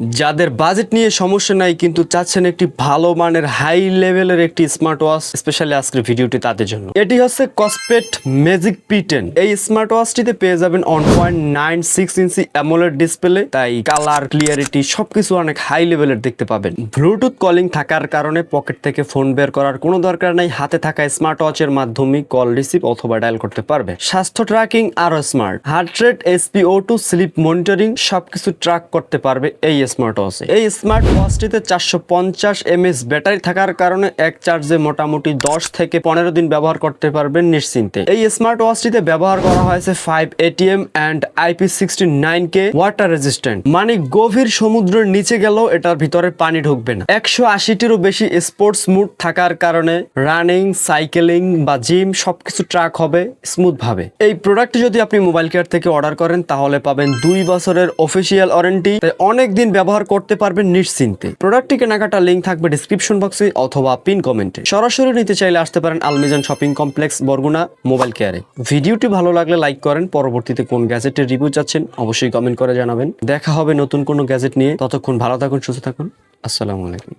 যাদের বাজেট নিয়ে সমস্যা নাই কিন্তু চাচ্ছেন একটি ভালো মানের হাই লেভেলের একটি স্মার্ট ওয়াচ, স্পেশালি আজকের ভিডিওটি তাদের জন্য। এটি হচ্ছে কসপেট ম্যাজিক P10। এই স্মার্ট ওয়াচটিতে পেয়ে যাবেন 1.96 ইঞ্চি অ্যামোলেড ডিসপ্লে, তাই কালার ক্লিয়ারিটি সবকিছু অনেক হাই লেভেলের দেখতে পাবেন। ব্লুটুথ কলিং থাকার কারণে পকেট থেকে ফোন বের করার কোনো দরকার নাই, হাতে থাকা স্মার্ট ওয়াচের মাধ্যমে কল রিসিভ অথবা ডায়াল করতে পারবে। স্বাস্থ্য ট্র্যাকিং আরো smart, heart rate, SpO2, slip monitoring সবকিছু ট্র্যাক করতে পারবে এই স্মার্ট ওয়াচে। এই স্মার্ট ওয়াচটিতে 450 mAh ব্যাটারি থাকার কারণে এক চার্জে মোটামুটি 10 থেকে 15 দিন ব্যবহার করতে পারবেন নিশ্চিন্তে। এই স্মার্ট ওয়াচটিতে ব্যবহার করা হয়েছে 5 ATM and IP69K water resistant, মানে গভীর সমুদ্রের নিচে গেলেও এটার ভিতরে পানি ঢুকবে না। 180টিরও বেশি স্পোর্টস মুড থাকার কারণে রানিং, সাইকেলিং বা জিম সবকিছু ট্র্যাক হবে স্মুথ ভাবে। এই প্রোডাক্টটি যদি আপনি মোবাইল কেয়ার থেকে অর্ডার করেন তাহলে পাবেন 2 বছরের অফিসিয়াল ওয়ারেন্টি, তাই অনেক দিন ব্যবহার করতে পারবেন নিশ্চিন্তে। প্রোডাক্টটি কেনাকাটার লিঙ্ক থাকবে ডিসক্রিপশন বক্সে অথবা পিন কমেন্টে। সরাসরি নিতে চাইলে আসতে পারেন আলমিজান শপিং কমপ্লেক্স, বরগুনা, মোবাইল কেয়ারে। ভিডিওটি ভালো লাগলে লাইক করেন। পরবর্তীতে কোন গ্যাজেটের রিভিউ চাচ্ছেন অবশ্যই কমেন্ট করে জানাবেন। দেখা হবে নতুন কোনো গ্যাজেট নিয়ে। ততক্ষণ ভালো থাকুন, সুস্থ থাকুন। আসসালামু আলাইকুম।